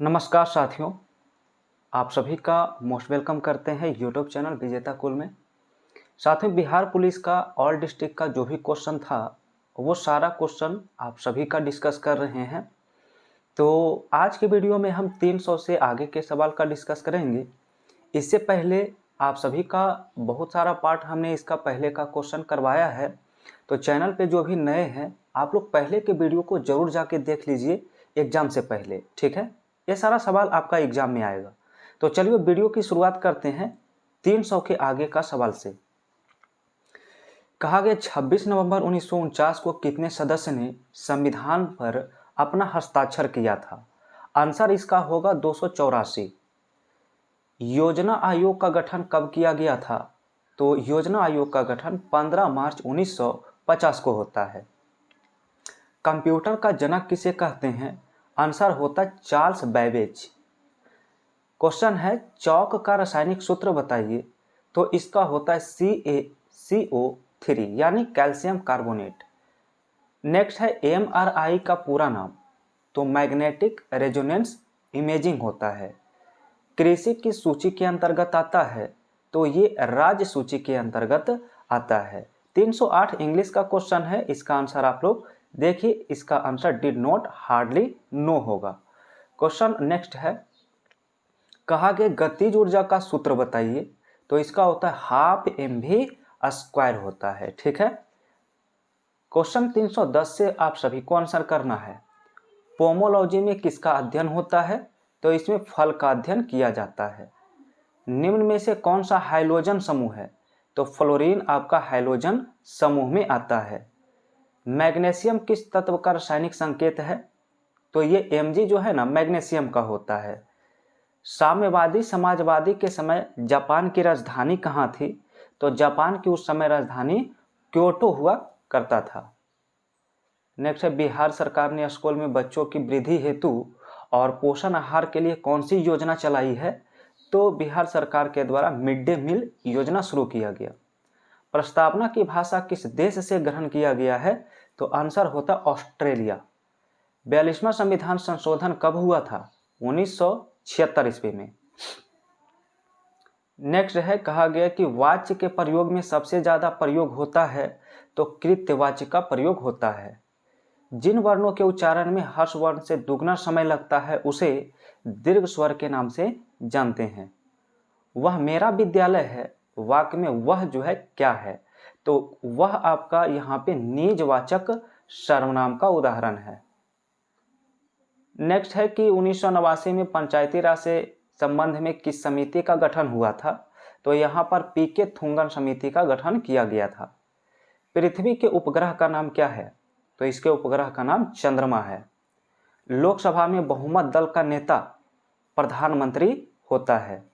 नमस्कार साथियों, आप सभी का मोस्ट वेलकम करते हैं यूट्यूब चैनल विजेता कुल में। साथियों, बिहार पुलिस का ऑल डिस्ट्रिक्ट का जो भी क्वेश्चन था वो सारा क्वेश्चन आप सभी का डिस्कस कर रहे हैं। तो आज के वीडियो में हम 300 से आगे के सवाल का डिस्कस करेंगे। इससे पहले आप सभी का बहुत सारा पार्ट हमने इसका पहले का क्वेश्चन करवाया है, तो चैनल पे जो भी नए हैं आप लोग पहले के वीडियो को ज़रूर जाके देख लीजिए एग्ज़ाम से पहले, ठीक है। ये सारा सवाल आपका एग्जाम में आएगा। तो चलिए वीडियो की शुरुआत करते हैं 300 के आगे का सवाल से। कहा गया 26 नवंबर 1949 को कितने सदस्य ने संविधान पर अपना हस्ताक्षर किया था? आंसर इसका होगा 284। योजना आयोग का गठन कब किया गया था? तो योजना आयोग का गठन 15 मार्च 1950 को होता है। कंप्यूटर का जनक किसे कहते हैं? आंसर होता है चार्ल्स बैबेज। क्वेश्चन है चौक का रासायनिक सूत्र बताइए, तो इसका होता है CaCO3 यानी कैल्शियम कार्बोनेट। नेक्स्ट है MRI का पूरा नाम, तो मैग्नेटिक रेजोनेंस इमेजिंग होता है। कृषि की सूची के अंतर्गत आता है, तो ये राज्य सूची के अंतर्गत आता है। 308 इंग्लिश का क्वेश्चन है, इसका आंसर आप लोग देखिए, इसका answer did not, hardly, no होगा। क्वेश्चन नेक्स्ट है, कहा गया गतिज ऊर्जा का सूत्र बताइए, तो इसका होता है हाफ mv² होता है, ठीक है। क्वेश्चन 310 से आप सभी को आंसर करना है। पोमोलॉजी में किसका अध्ययन होता है? तो इसमें फल का अध्ययन किया जाता है। निम्न में से कौन सा हाइड्रोजन समूह है? तो फ्लोरीन आपका हाइड्रोजन समूह में आता है। मैग्नीशियम किस तत्व का रासायनिक संकेत है? तो ये Mg जो है ना, मैग्नीशियम का होता है। साम्यवादी समाजवादी के समय जापान की राजधानी कहाँ थी? तो जापान की उस समय राजधानी क्योटो हुआ करता था। नेक्स्ट है, बिहार सरकार ने स्कूल में बच्चों की वृद्धि हेतु और पोषण आहार के लिए कौन सी योजना चलाई है? तो बिहार सरकार के द्वारा मिड डे मील योजना शुरू किया गया। प्रस्तावना की भाषा किस देश से ग्रहण किया गया है? तो आंसर होता ऑस्ट्रेलिया। 42वां संविधान संशोधन कब हुआ था? 1976 ईस्वी में। नेक्स्ट है, कहा गया कि वाच्य के प्रयोग में सबसे ज्यादा प्रयोग होता है, तो कृत्यवाच्य का प्रयोग होता है। जिन वर्णों के उच्चारण में हर्ष वर्ण से दुगना समय लगता है उसे दीर्घ स्वर के नाम से जानते हैं। वह मेरा विद्यालय है वाक्य में वह जो है क्या है? तो वह आपका यहाँ पे निजवाचक सर्वनाम का उदाहरण है। नेक्स्ट है कि 1989 में पंचायती राज से संबंध में किस समिति का गठन हुआ था? तो यहाँ पर पीके थुंगन समिति का गठन किया गया था। पृथ्वी के उपग्रह का नाम क्या है? तो इसके उपग्रह का नाम चंद्रमा है। लोकसभा में बहुमत दल का नेता प्रधानमंत्री होता है।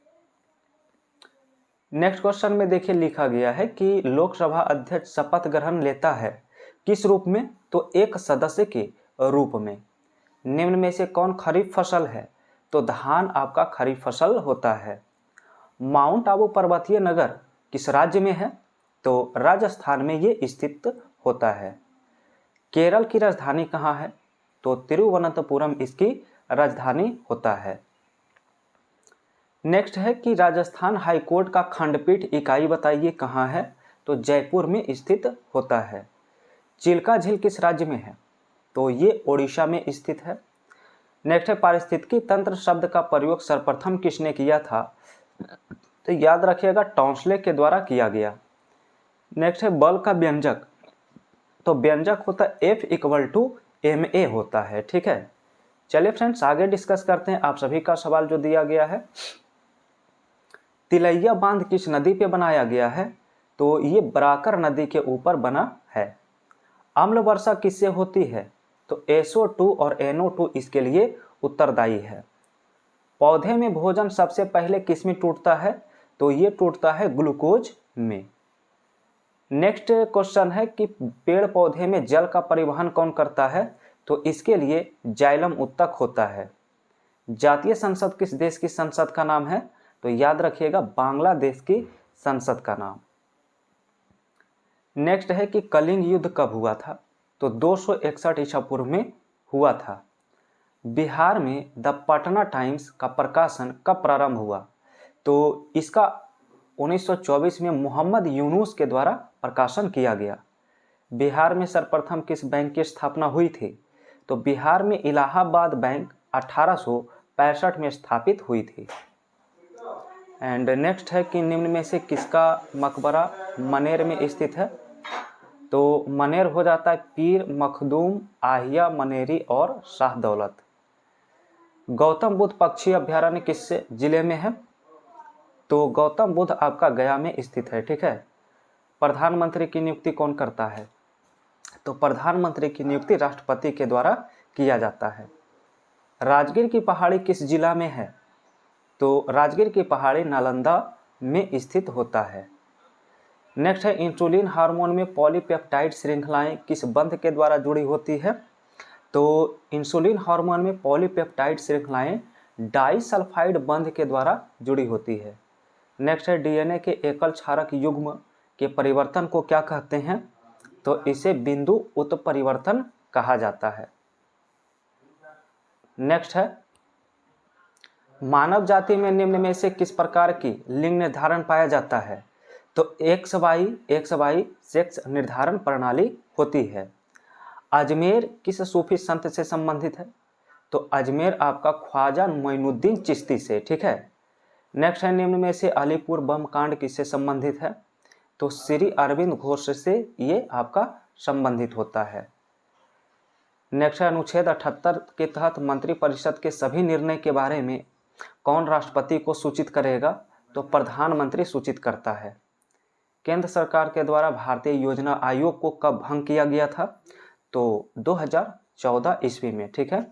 नेक्स्ट क्वेश्चन में देखिए लिखा गया है कि लोकसभा अध्यक्ष शपथ ग्रहण लेता है किस रूप में? तो एक सदस्य के रूप में। निम्न में से कौन खरीफ फसल है? तो धान आपका खरीफ फसल होता है। माउंट आबू पर्वतीय नगर किस राज्य में है? तो राजस्थान में ये स्थित होता है। केरल की राजधानी कहाँ है? तो तिरुवनंतपुरम इसकी राजधानी होता है। नेक्स्ट है कि राजस्थान हाईकोर्ट का खंडपीठ इकाई बताइए कहाँ है? तो जयपुर में स्थित होता है। चिल्का झील किस राज्य में है? तो ये ओडिशा में स्थित है। नेक्स्ट है, पारिस्थितिकी तंत्र शब्द का प्रयोग सर्वप्रथम किसने किया था? तो याद रखिएगा टॉन्सले के द्वारा किया गया। नेक्स्ट है, बल का व्यंजक, तो व्यंजक होता है F=ma होता है, ठीक है। चलिए फ्रेंड्स आगे डिस्कस करते हैं। आप सभी का सवाल जो दिया गया है, तिलैया बांध किस नदी पे बनाया गया है? तो ये बराकर नदी के ऊपर बना है। अम्ल वर्षा किससे होती है? तो SO2 और NO2 इसके लिए उत्तरदायी है। पौधे में भोजन सबसे पहले किस में टूटता है? तो ये टूटता है ग्लूकोज में। नेक्स्ट क्वेश्चन है कि पेड़ पौधे में जल का परिवहन कौन करता है? तो इसके लिए जाइलम उत्तक होता है। जातीय संसद किस देश की संसद का नाम है? तो याद रखिएगा बांग्लादेश की संसद का नाम। नेक्स्ट है कि कलिंग युद्ध कब हुआ था? तो 261 ईसा पूर्व में हुआ था। बिहार में द पटना टाइम्स का प्रकाशन कब प्रारंभ हुआ? तो इसका 1924 में मोहम्मद यूनुस के द्वारा प्रकाशन किया गया। बिहार में सर्वप्रथम किस बैंक की स्थापना हुई थी? तो बिहार में इलाहाबाद बैंक 1865 में स्थापित हुई थी। एंड नेक्स्ट है कि निम्न में से किसका मकबरा मनेर में स्थित है? तो मनेर हो जाता है पीर मखदूम, आहिया मनेरी और शाह दौलत। गौतम बुद्ध पक्षी अभ्यारण्य किस जिले में है? तो गौतम बुद्ध आपका गया में स्थित है। ठीक है। प्रधानमंत्री की नियुक्ति कौन करता है? तो प्रधानमंत्री की नियुक्ति राष्ट्रपति के द्वारा किया जाता है। राजगीर की पहाड़ी किस जिला में है? तो राजगीर की पहाड़ी नालंदा में स्थित होता है। नेक्स्ट है इंसुलिन हार्मोन में पॉलीपेप्टाइड श्रृंखलाएं किस बंध के द्वारा जुड़ी होती है? तो इंसुलिन हार्मोन में पॉलीपेप्टाइड श्रृंखलाएं डाइसल्फाइड बंध के द्वारा जुड़ी होती है। नेक्स्ट है डीएनए के एकल क्षारक युग्म के परिवर्तन को क्या कहते हैं? तो इसे बिंदु उत्परिवर्तन कहा जाता है। नेक्स्ट है मानव जाति में निम्न में से किस प्रकार की लिंग निर्धारण पाया जाता है? तो XY सेक्स निर्धारण प्रणाली होती है। अजमेर किस सूफी संत से संबंधित है? तो अजमेर आपका ख्वाजा मोइनुद्दीन चिश्ती से। ठीक है। नेक्स्ट है निम्न में से अलीपुर बम कांड किससे संबंधित है? तो श्री अरविंद घोष से ये आपका संबंधित होता है। नेक्स्ट है अनुच्छेद 78 के तहत मंत्रिपरिषद के सभी निर्णय के बारे में कौन राष्ट्रपति को सूचित करेगा? तो प्रधानमंत्री सूचित करता है। केंद्र सरकार के द्वारा भारतीय योजना आयोग को कब भंग किया गया था? तो 2014 ईस्वी में। ठीक है।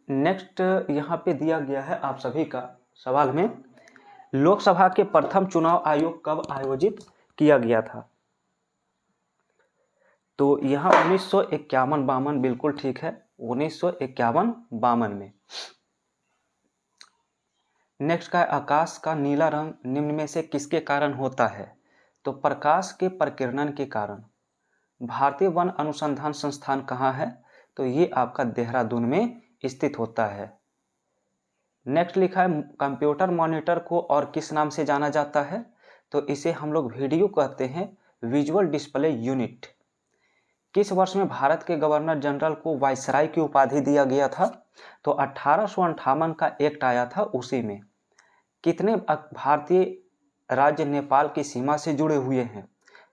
नेक्स्ट यहाँ पे दिया गया है आप सभी का सवाल में, लोकसभा के प्रथम चुनाव आयोग कब आयोजित किया गया था? तो यहाँ 1951-52 बिल्कुल ठीक है, 1951-52 में। नेक्स्ट का आकाश का नीला रंग निम्न में से किसके कारण होता है? तो प्रकाश के प्रकीर्णन के कारण। भारतीय वन अनुसंधान संस्थान कहाँ है? तो ये आपका देहरादून में स्थित होता है। नेक्स्ट लिखा है कंप्यूटर मॉनिटर को और किस नाम से जाना जाता है? तो इसे हम लोग वीडियो कहते हैं, विजुअल डिस्प्ले यूनिट। किस वर्ष में भारत के गवर्नर जनरल को वायसराय की उपाधि दिया गया था? तो 1858 का एक्ट आया था उसी में। कितने भारतीय राज्य नेपाल की सीमा से जुड़े हुए हैं?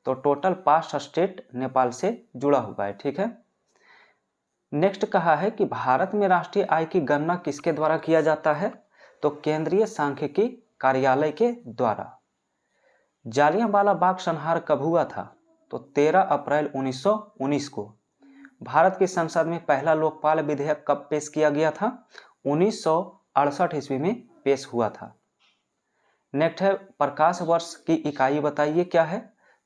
तो टोटल 5 स्टेट नेपाल से जुड़ा हुआ है। ठीक है। नेक्स्ट कहा है कि भारत में राष्ट्रीय आय की गणना किसके द्वारा किया जाता है? तो केंद्रीय सांख्यिकी कार्यालय के द्वारा। जालियांवाला बाग संहार कब हुआ था? तो 13 अप्रैल 1919 को। भारत की संसद में पहला लोकपाल विधेयक कब पेश किया गया था? 1968 ईस्वी में पेश हुआ था। नेक्स्ट है प्रकाश वर्ष की इकाई बताइए क्या है?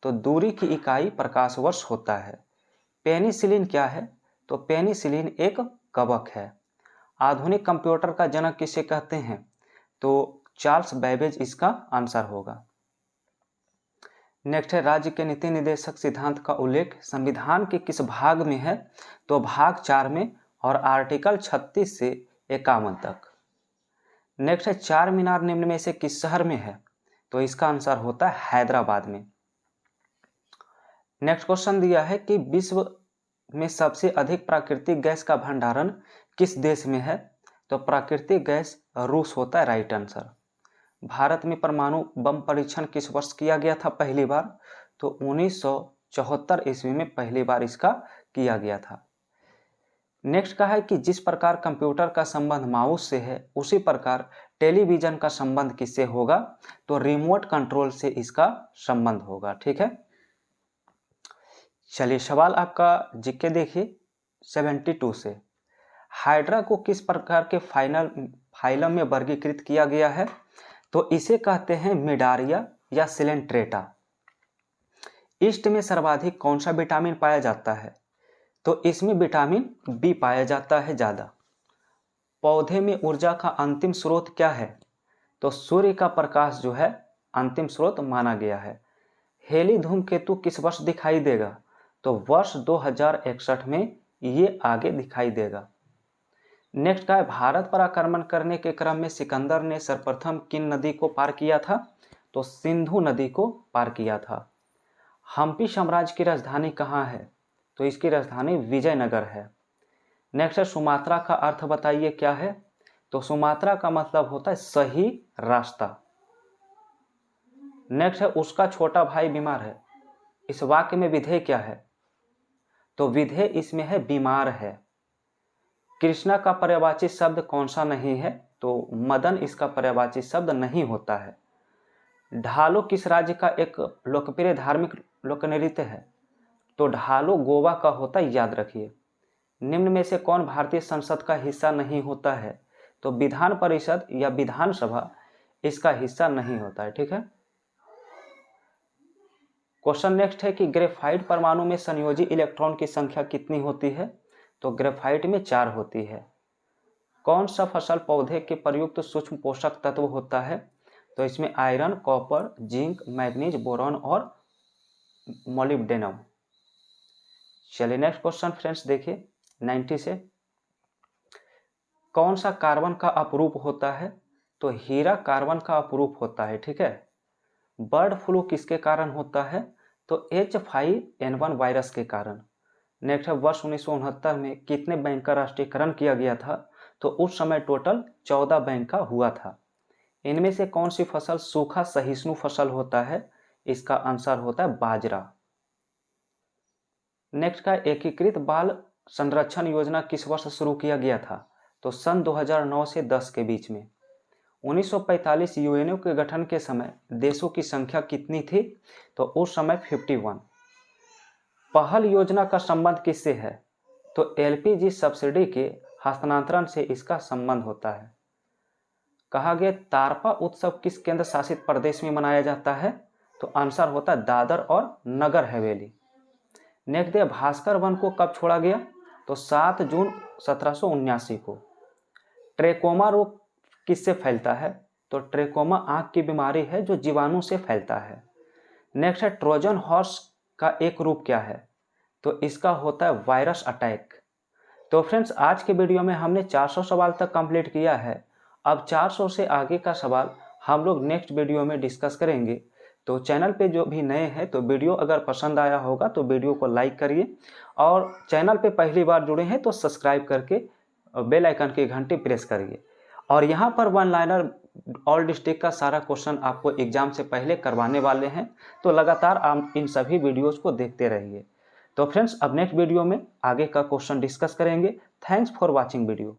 तो दूरी की इकाई प्रकाश वर्ष होता है। पेनिसिलिन क्या है? तो पेनिसिलिन एक कवक है। आधुनिक कंप्यूटर का जनक किसे कहते हैं? तो चार्ल्स बैबेज इसका आंसर होगा। नेक्स्ट है राज्य के नीति निर्देशक सिद्धांत का उल्लेख संविधान के किस भाग में है? तो भाग 4 में और आर्टिकल 36 से 51 तक। नेक्स्ट है चार मीनार निम्न में से किस शहर में है? तो इसका आंसर होता है हैदराबाद में। नेक्स्ट क्वेश्चन दिया है कि विश्व में सबसे अधिक प्राकृतिक गैस का भंडारण किस देश में है? तो प्राकृतिक गैस रूस होता है, राइट आंसर। भारत में परमाणु बम परीक्षण किस वर्ष किया गया था पहली बार? तो 1974 ईस्वी में पहली बार इसका किया गया था। नेक्स्ट का है कि जिस प्रकार कंप्यूटर का संबंध माउस से है उसी प्रकार टेलीविजन का संबंध किससे होगा? तो रिमोट कंट्रोल से इसका संबंध होगा। ठीक है। चलिए सवाल आपका जीके देखिए 72 से। हाइड्रा को किस प्रकार के फाइलम में वर्गीकृत किया गया है? तो इसे कहते हैं मिडारिया या सिलेंट्रेटा। ईस्ट में सर्वाधिक कौन सा विटामिन पाया जाता है? तो इसमें विटामिन बी पाया जाता है ज़्यादा। पौधे में ऊर्जा का अंतिम स्रोत क्या है? तो सूर्य का प्रकाश जो है अंतिम स्रोत माना गया है। हेली धूमकेतु किस वर्ष दिखाई देगा? तो वर्ष 2061 में ये आगे दिखाई देगा। नेक्स्ट का है, भारत पर आक्रमण करने के क्रम में सिकंदर ने सर्वप्रथम किन नदी को पार किया था? तो सिंधु नदी को पार किया था। हम्पी साम्राज्य की राजधानी कहाँ है? तो इसकी राजधानी विजयनगर है। नेक्स्ट है, सुमात्रा का अर्थ बताइए क्या है? तो सुमात्रा का मतलब होता है सही रास्ता। नेक्स्ट है, उसका छोटा भाई बीमार है। इस वाक्य में विधेय क्या है? तो विधेय इसमें है बीमार है। कृष्णा का पर्यायवाची शब्द कौन सा नहीं है? तो मदन इसका पर्यायवाची शब्द नहीं होता है। ढालो किस राज्य का एक लोकप्रिय धार्मिक लोक नृत्य है? तो ढालो गोवा का होता है, याद रखिए। निम्न में से कौन भारतीय संसद का हिस्सा नहीं होता है? तो विधान परिषद या विधानसभा इसका हिस्सा नहीं होता है। ठीक है। क्वेश्चन नेक्स्ट है कि ग्रेफाइट परमाणु में संयोजी इलेक्ट्रॉन की संख्या कितनी होती है? तो ग्रेफाइट में 4 होती है। कौन सा फसल पौधे के प्रयुक्त सूक्ष्म पोषक तत्व होता है? तो इसमें iron, copper, zinc, manganese, boron और मोलिब्डेनम। चलिए नेक्स्ट क्वेश्चन फ्रेंड्स देखिए 90 से। कौन सा कार्बन का अपरूप होता है? तो हीरा कार्बन का अपरूप होता है। ठीक है। बर्ड फ्लू किसके कारण होता है? तो H5N1 वायरस के कारण। नेक्स्ट है, वर्ष 1969 में कितने बैंक का राष्ट्रीयकरण किया गया था? तो उस समय टोटल 14 बैंक का हुआ था। इनमें से कौन सी फसल सूखा सहिष्णु फसल होता है? इसका आंसर होता है बाजरा। नेक्स्ट का, एकीकृत बाल संरक्षण योजना किस वर्ष शुरू किया गया था? तो सन 2009 से 10 के बीच में। 1945 यूएनओ के गठन के समय देशों की संख्या कितनी थी? तो उस समय 51। पहल योजना का संबंध किससे है? तो एलपीजी सब्सिडी के हस्तांतरण से इसका संबंध होता है। कहा गया, तारपा उत्सव किस केंद्र शासित प्रदेश में मनाया जाता है? तो आंसर होता है दादर और नगर हवेली। नेक्स्ट है, भास्कर वन को कब छोड़ा गया? तो 7 जून 1779 को। ट्रेकोमा रोग किससे फैलता है? तो ट्रेकोमा आंख की बीमारी है जो जीवाणु से फैलता है। नेक्स्ट है, ट्रोजन हॉर्स का एक रूप क्या है? तो इसका होता है वायरस अटैक। तो फ्रेंड्स, आज के वीडियो में हमने 400 सवाल तक कंप्लीट किया है। अब 400 से आगे का सवाल हम लोग नेक्स्ट वीडियो में डिस्कस करेंगे। तो चैनल पे जो भी नए हैं तो वीडियो अगर पसंद आया होगा तो वीडियो को लाइक करिए, और चैनल पे पहली बार जुड़े हैं तो सब्सक्राइब करके बेल आइकन की घंटी प्रेस करिए। और यहाँ पर वन लाइनर ऑल डिस्ट्रिक्ट का सारा क्वेश्चन आपको एग्जाम से पहले करवाने वाले हैं, तो लगातार आप इन सभी वीडियोज़ को देखते रहिए। तो फ्रेंड्स, अब नेक्स्ट वीडियो में आगे का क्वेश्चन डिस्कस करेंगे। Thanks for watching video.